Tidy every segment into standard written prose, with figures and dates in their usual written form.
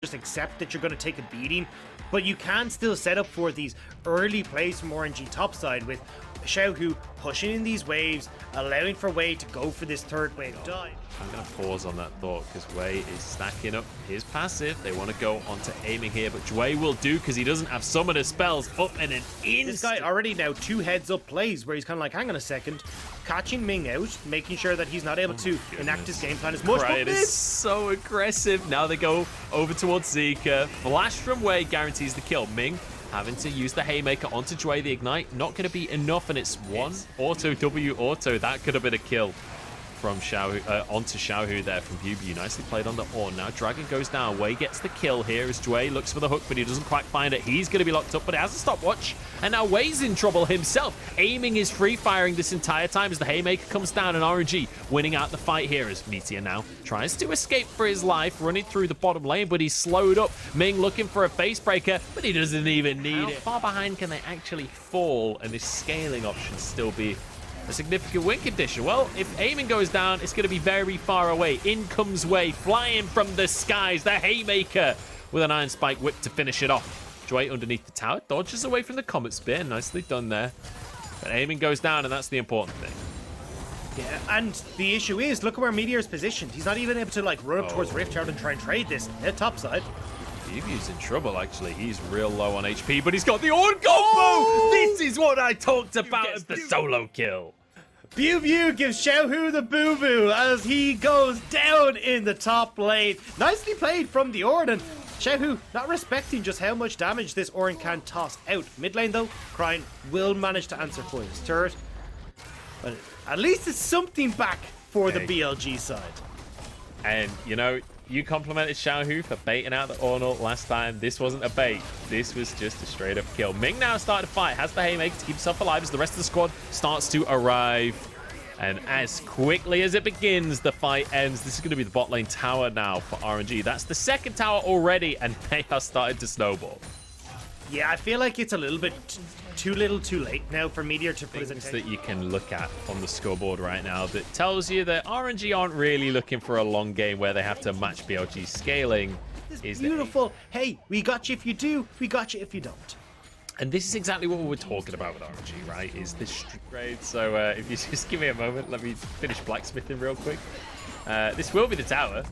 just accept that you're going to take a beating, but you can still set up for these early plays from RNG topside with Xiaohu pushing in these waves, allowing for Wei to go for this third wave dive. I'm going to pause on that thought because Wei is stacking up his passive. They want to go onto aiming here, but Wei will do because he doesn't have summoner spells up in an instant. This guy already now 2 heads-up plays where he's kind of like, hang on a second, catching Ming out, making sure that he's not able to enact his game plan as much. Right, it is so aggressive. Now they go over towards Zika. Flash from Wei guarantees the kill. Ming having to use the Haymaker onto Jway. The Ignite not going to be enough, and it's one auto W auto. That could have been a kill from Xiaohu, onto Xiaohu there from Bilibili. Nicely played on the Ornn. Now Dragon goes down. Wei gets the kill here as Jway looks for the hook, but he doesn't quite find it. He's going to be locked up, but it has a stopwatch. And now Wei's in trouble himself. Aiming is free-firing this entire time as the Haymaker comes down, and RNG winning out the fight here as Meteor now tries to escape for his life, running through the bottom lane, but he's slowed up. Ming looking for a face breaker, but he doesn't even need it. How far behind can they actually fall, and this scaling option still be a significant win condition? Well, if aiming goes down, it's going to be very far away. In comes Wei, flying from the skies. The Haymaker with an Iron Spike whip to finish it off. Jway underneath the tower, dodges away from the Comet Spear. Nicely done there. But aiming goes down, and that's the important thing. Yeah, and the issue is, look at where Meteor's positioned. He's not even able to like run up towards Rift Shroud and try and trade this at topside. Bilibbili's in trouble, actually. He's real low on HP, but he's got the Ornn combo! This is what I talked about as the solo kill. Bilibili gives Xiaohu the boo-boo as he goes down in the top lane. Nicely played from the Ornn, and Xiaohu not respecting just how much damage this Ornn can toss out. Mid lane though, Cryin will manage to answer for his turret. But at least it's something back for the BLG side. And, you know, you complimented Xiaohu for baiting out the Ornn ult last time. This wasn't a bait. This was just a straight-up kill. Ming now started to fight. Has the Haymaker to keep himself alive as the rest of the squad starts to arrive. And as quickly as it begins, the fight ends. This is going to be the bot lane tower now for RNG. That's the second tower already, and they are starting to snowball. Yeah, I feel like it's a little bit too little too late now for Meteor to put his Things attention. that you can look at on the scoreboard right now that tells you that RNG aren't really looking for a long game where they have to match BLG scaling. It's beautiful. Hey, we got you if you do, we got you if you don't. And this is exactly what we're talking about with RNG, right? Is this street grade. So if you just give me a moment, let me finish blacksmithing real quick. This will be the tower.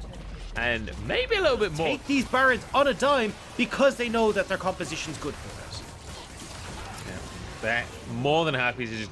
And maybe a little bit more. Take these Barons on a dime because they know that their composition's good for us. Yeah. They're more than happy to just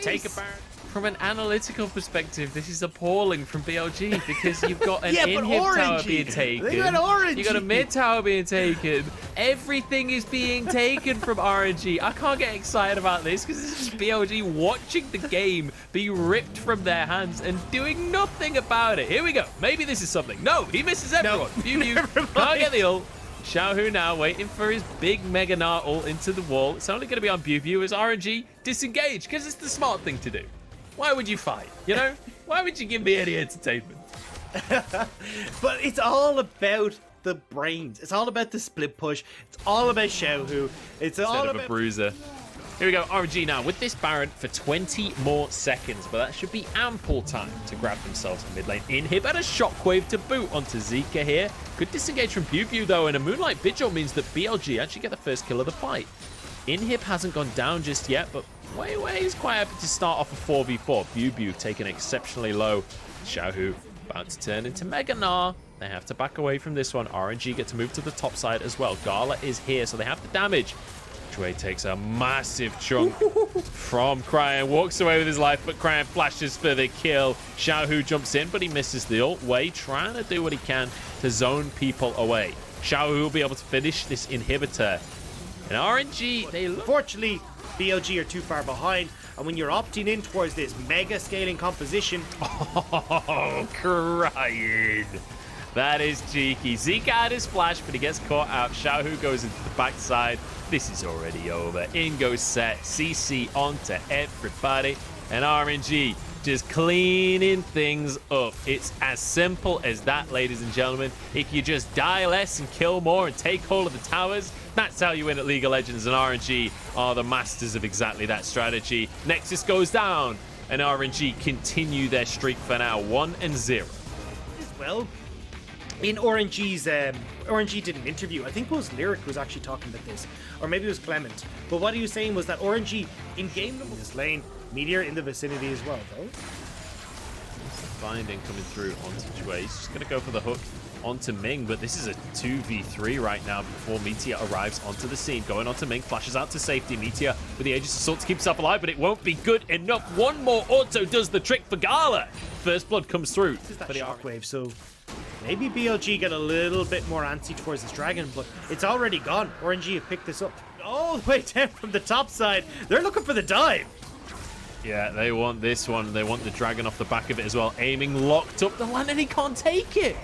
take a Baron. From an analytical perspective, this is appalling from BLG because you've got an in-hip tower being taken. They got RNG. You got a mid tower being taken. Everything is being taken from RNG. I can't get excited about this because this is just BLG watching the game be ripped from their hands and doing nothing about it. Here we go. Maybe this is something. No, he misses everyone. No, can't get the ult. Xiaohu now waiting for his big Mega Gnar ult into the wall. It's only going to be on Bilibili as RNG disengage because it's the smart thing to do. Why would you fight? You know? Why would you give me any entertainment? But it's all about the brains. It's all about the split push. It's all about Xiaohu. It's all about a bruiser. Here we go, RNG now with this Baron for 20 more seconds, but that should be ample time to grab themselves to mid lane. Inhib and a shockwave to boot onto Zika here. Good disengage from Bilibili though, and a Moonlight Vigil means that BLG actually get the first kill of the fight. Inhib hasn't gone down just yet, but Wei is quite happy to start off a 4v4. Bilibili taken exceptionally low. Xiaohu about to turn into Mega Gnar. They have to back away from this one. RNG get to move to the top side as well. Gala is here, so they have the damage. Jway takes a massive chunk from Cryin. Walks away with his life, but Cryin flashes for the kill. Xiaohu jumps in, but he misses the ult. Wei trying to do what he can to zone people away. Xiaohu will be able to finish this inhibitor. And RNG, they look... Unfortunately, BLG are too far behind, and when you're opting in towards this mega scaling composition... Oh, Cryin. That is cheeky. Zeke had his flash, but he gets caught out. Xiaohu goes into the backside. This is already over. In goes Set. CC onto everybody. And RNG just cleaning things up. It's as simple as that, ladies and gentlemen. If you just die less and kill more and take hold of the towers, that's how you win at League of Legends, and RNG are the masters of exactly that strategy. Nexus goes down, and RNG continue their streak for now, 1-0. Well, in RNG's RNG did an interview. I think it was Lyric who was actually talking about this, or maybe it was Clement. But what he was saying was that RNG in game number this lane, Meteor in the vicinity as well, though. Finding coming through onto Jue. He's just gonna go for the hook onto Ming, but this is a 2v3 right now before Meteor arrives onto the scene. Going onto Ming, flashes out to safety. Meteor with the Aegis Assault to keep himself alive, but it won't be good enough. One more auto does the trick for Gala. First blood comes through For the Shockwave, so maybe BLG get a little bit more antsy towards this dragon, but it's already gone. RNG have picked this up all the way down from the top side. They're looking for the dive. Yeah, they want this one. They want the dragon off the back of it as well. Aiming locked up the land, and he can't take it.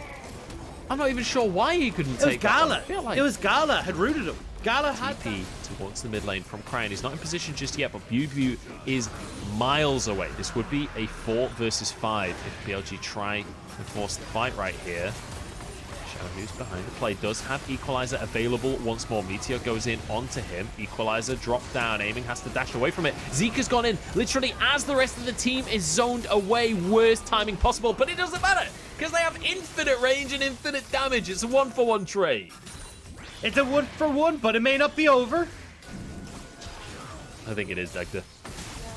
I'm not even sure why he couldn't take Gala. It. Like It was Gala had rooted him. Gala had TP towards the mid lane from Cryan. He's not in position just yet, but BLG is miles away. This would be a 4 versus 5 if BLG try and force the fight right here. Who's behind the play does have Equalizer available once more. Meteor goes in onto him. Equalizer dropped down. Aiming has to dash away from it. Zika's gone in literally as the rest of the team is zoned away. Worst timing possible, but it doesn't matter because they have infinite range and infinite damage. It's a 1-for-1 trade. It's a 1-for-1, but it may not be over. I think it is, Dector.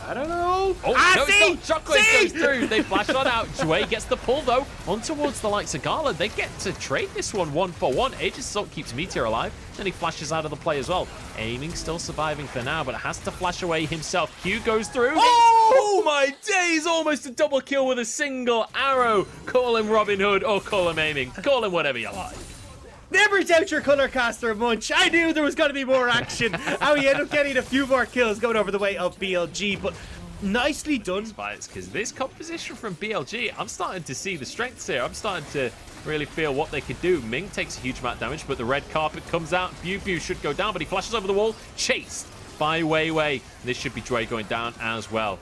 I don't know. Oh, no, it's not. Shockwave goes through. They flash on out. Jue gets the pull, though, on towards the likes of Gala. They get to trade this one 1-for-1. Aegis Assault keeps Meteor alive. Then he flashes out of the play as well. Aiming still surviving for now, but has to flash away himself. Q goes through. Oh my days! Almost a double kill with a single arrow. Call him Robin Hood or call him Aiming. Call him whatever you like. Never doubt your color caster, Munch. I knew there was going to be more action. How he ended up getting a few more kills going over the way of BLG, but nicely done. Because this composition from BLG, I'm starting to see the strengths here. I'm starting to really feel what they could do. Ming takes a huge amount of damage, but the red carpet comes out. Biu should go down, but he flashes over the wall, chased by Wei. This should be Dre going down as well.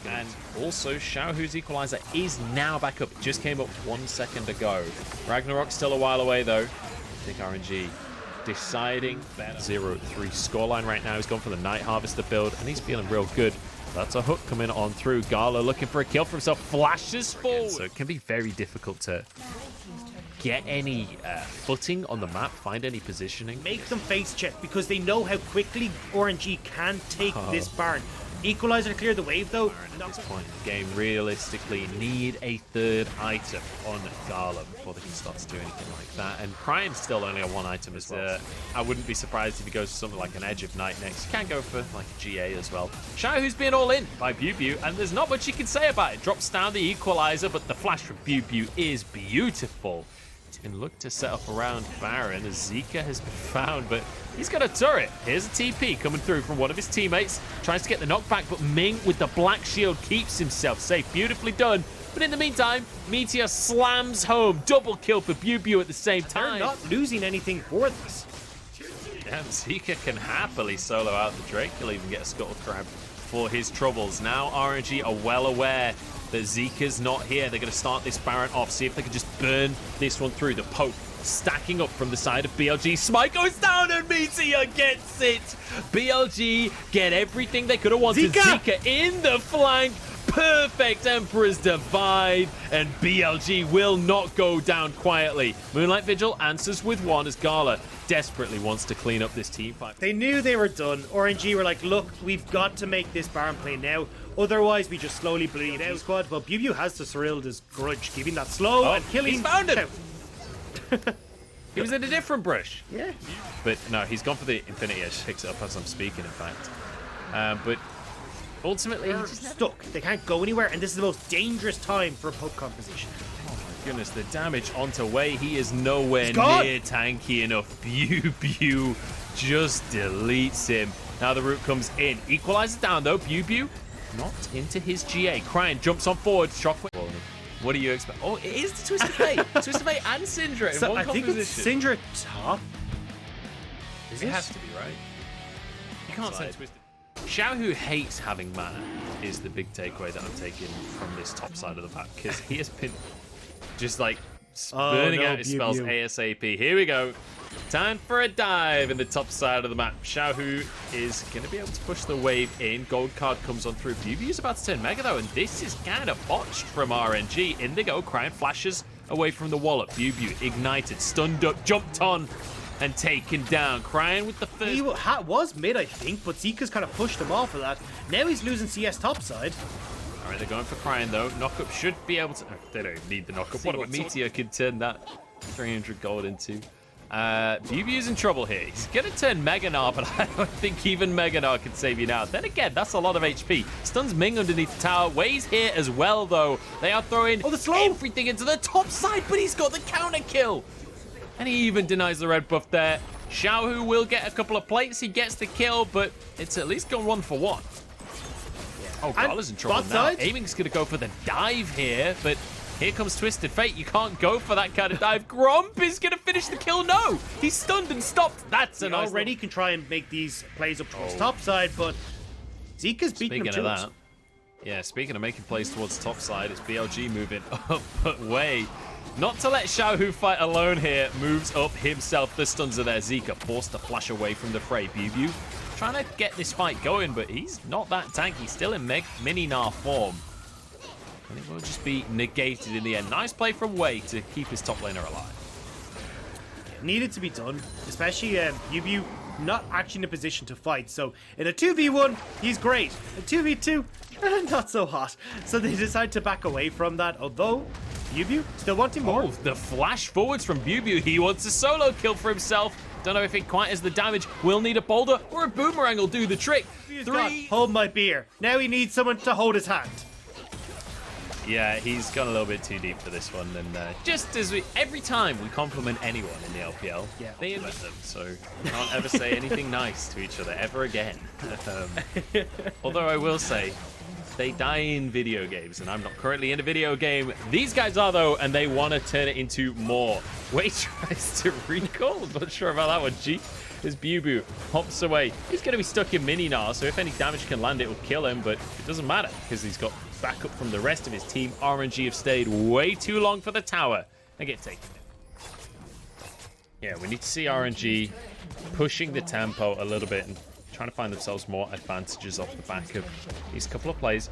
And also, Xiaohu's Equalizer is now back up. It just came up 1 second ago. Ragnarok's still a while away, though. I think RNG deciding 0-3 scoreline right now. He's gone for the Night Harvester build, and he's feeling real good. That's a hook coming on through. Gala looking for a kill for himself. Flashes forward. So it can be very difficult to get any footing on the map, find any positioning. Make them face check because they know how quickly RNG can take this Baron. Equalizer to clear the wave, though. At this point in the game, realistically, need a third item on Gala before they can start to do anything like that. And Cryan's still only on 1 item as well. I wouldn't be surprised if he goes for something like an Edge of Night next. He can go for like a GA as well. Xiaohu's been all in by Biu, and there's not much you can say about it. Drops down the Equalizer, but the flash from Biu is beautiful. Can look to set up around Baron as Zika has been found, but he's got a turret. Here's a TP coming through from one of his teammates. Tries to get the knockback, but Ming with the black shield keeps himself safe. Beautifully done. But in the meantime, Meteor slams home. Double kill for Biu at the same time. They're not losing anything for this. Yeah, Zika can happily solo out the Drake. He'll even get a Scuttle Crab for his troubles. Now RNG are well aware that Zika's not here. They're going to start this Baron off, see if they can just burn this one through. The poke stacking up from the side of BLG. Smite goes down and Meteor gets it. BLG get everything they could have wanted. Zika in the flank. Perfect Emperor's Divide, and BLG will not go down quietly. Moonlight Vigil answers with 1 as Gala desperately wants to clean up this team fight. They knew they were done. RNG were like, look, we've got to make this Baron play now. Otherwise, we just slowly bleed out. Squad, but Biu has to Cyrilda's grudge, keeping that slow and killing. He's found it. He was in a different brush. Yeah. But no, he's gone for the Infinity Edge. Picks it up as I'm speaking, in fact. But ultimately, they're stuck. They can't go anywhere, and this is the most dangerous time for a poke composition. Oh my goodness, the damage onto Wei. He is nowhere near tanky enough. Biu just deletes him. Now the root comes in. Equalizer down though. Biu not into his GA. Cryan jumps on forward. Shockwave. What do you expect? Oh, it is the Twisted Fate. Twisted Fate and Syndra in one I think it's Syndra top. It has to be, right? You can't say Twisted. Xiaohu hates having mana is the big takeaway that I'm taking from this top side of the map, because he has been just like burning out his spells ASAP. Here we go. Time for a dive in the top side of the map. Xiaohu is going to be able to push the wave in. Gold card comes on through. Biu is about to turn Mega though, and this is kind of botched from RNG. In they go. Cryan flashes away from the wallop. BuBu ignited, stunned up, jumped on, and taken down. Crying with the first. He was mid, I think, but Zika's kind of pushed him off of that. Now he's losing CS topside. All right, they're going for Crying, though. Knockup should be able to... Oh, they don't need the knockup. What Meteor could turn that 300 gold into? BuBu's in trouble here. He's going to turn Meganar, but I don't think even Meganar can save you now. Then again, that's a lot of HP. Stuns Ming underneath the tower. Wei's here as well, though. They are throwing everything into the top side, but he's got the counter kill. And he even denies the red buff there. Xiaohu will get a couple of plates. He gets the kill, but it's at least gone 1 for 1. Oh, Gala's in trouble now. Aiming's going to go for the dive here, but here comes Twisted Fate. You can't go for that kind of dive. Gromp is going to finish the kill. No, he's stunned and stopped. That's a nice already can try and make these plays up towards topside, but Zika's beating him to it. Yeah, speaking of making plays towards topside, it's BLG moving up, but Wei. Not to let Xiaohu fight alone here, moves up himself. The stuns are there. Zika forced to flash away from the fray. BuBu trying to get this fight going, but he's not that tanky. Still in mini Nar form. And it will just be negated in the end. Nice play from Wei to keep his top laner alive. Needed to be done, especially BuBu not actually in a position to fight. So in a 2v1, he's great. A 2v2, not so hot. So they decide to back away from that, although BuBu still wanting more. Oh, the flash forwards from BuBu. He wants a solo kill for himself. Don't know if it quite has the damage. Will need a boulder or a boomerang will do the trick. Hold my beer. Now he needs someone to hold his hand. Yeah, he's gone a little bit too deep for this one. And just as every time we compliment anyone in the LPL, they invent them. So we can't ever say anything nice to each other ever again. Although I will say, they die in video games, and I'm not currently in a video game. These guys are, though, and they want to turn it into more. Wei tries to recall. I'm not sure about that one. G as BuBu hops away. He's going to be stuck in mini now, so if any damage can land, it will kill him, but it doesn't matter because he's got backup from the rest of his team. RNG have stayed way too long for the tower and get taken. Yeah, we need to see RNG pushing the tempo a little bit and trying to find themselves more advantages off the back of these couple of plays.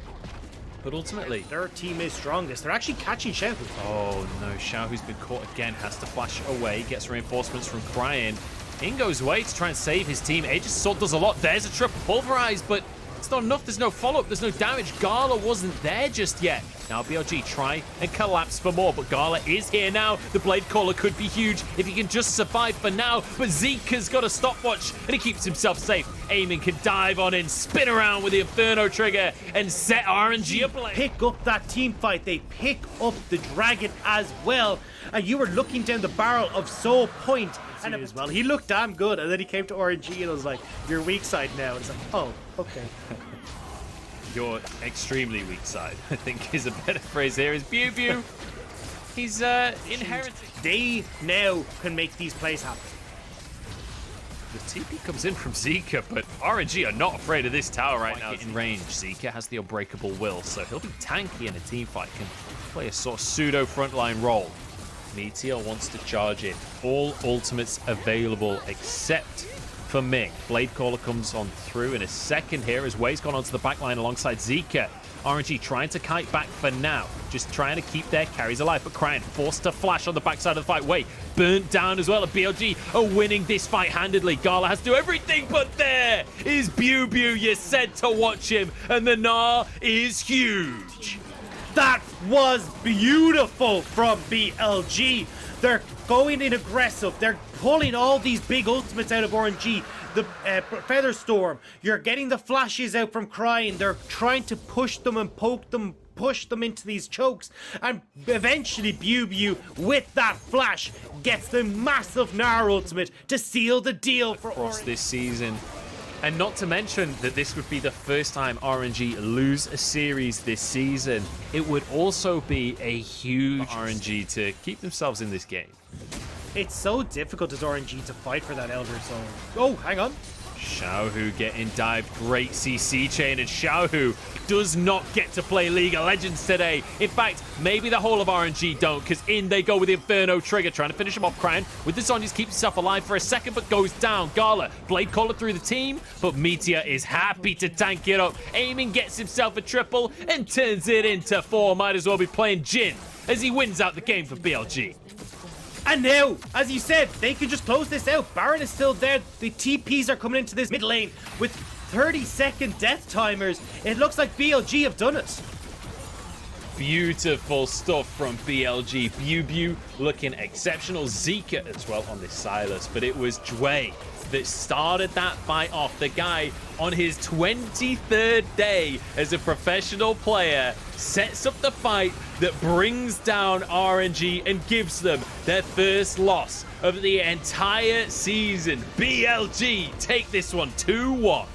But ultimately, their team is strongest. They're actually catching Xiaohu. Oh no, Xiaohu's been caught again. Has to flash away. Gets reinforcements from Crying. In goes Wei to try and save his team. Aegis Assault does a lot. There's a triple pulverize, but it's not enough. There's no follow-up. There's no damage. Gala wasn't there just yet. Now BLG try and collapse for more, but Gala is here now. The Blade Caller could be huge if he can just survive for now, but Zika's got a stopwatch and he keeps himself safe. Aiming can dive on in, spin around with the Inferno trigger and set RNG ablaze. Pick up that team fight. They pick up the Dragon as well. And you were looking down the barrel of Soul Point and as well. He looked damn good, and then he came to RNG and I was like, you're weak side now. And it's like, oh, okay. Your extremely weak side, I think is a better phrase here, is BuBu. He's inheriting. They now can make these plays happen. The TP comes in from Zika, but RNG are not afraid of this tower right now. In range, Zika has the unbreakable will, so he'll be tanky in a team fight, can play a sort of pseudo frontline role. Meteor wants to charge in. All ultimates available except for Ming. Blade Caller comes on through in a second here as Wei's gone onto the backline alongside Zika. RNG trying to kite back for now, just trying to keep their carries alive, but Crying forced to flash on the backside of the fight. Wei burnt down as well, and BLG are winning this fight handedly. Gala has to do everything, but there is BuBu. You said to watch him, and the Gnar is huge. That was beautiful from BLG. They're going in aggressive. They're pulling all these big ultimates out of RNG. The Feather Storm. You're getting the flashes out from Crying. They're trying to push them and poke them, push them into these chokes. And eventually BuBu, with that flash, gets the massive Gnar ultimate to seal the deal for across this season. And not to mention that this would be the first time RNG lose a series this season. It would also be a huge RNG to keep themselves in this game. It's so difficult as RNG to fight for that Elder Soul. Oh, hang on. Xiaohu getting dived. Great CC chain, and Xiaohu does not get to play League of Legends today. In fact, maybe the whole of RNG don't, because in they go with the Inferno trigger, trying to finish him off. Crying with the Zonyas, keeps himself alive for a second, but goes down. Gala, Blade Caller through the team, but Meteor is happy to tank it up. Aiming gets himself a triple and turns it into 4. Might as well be playing Jin as he wins out the game for BLG. And now, as you said, they can just close this out. Baron is still there. The TPs are coming into this mid lane with 30-second death timers. It looks like BLG have done it. Beautiful stuff from BLG. Bew looking exceptional. Zika as well on this Silas, but it was Dway that started that fight off. The guy on his 23rd day as a professional player sets up the fight that brings down RNG and gives them their first loss of the entire season. BLG take this one 2-1.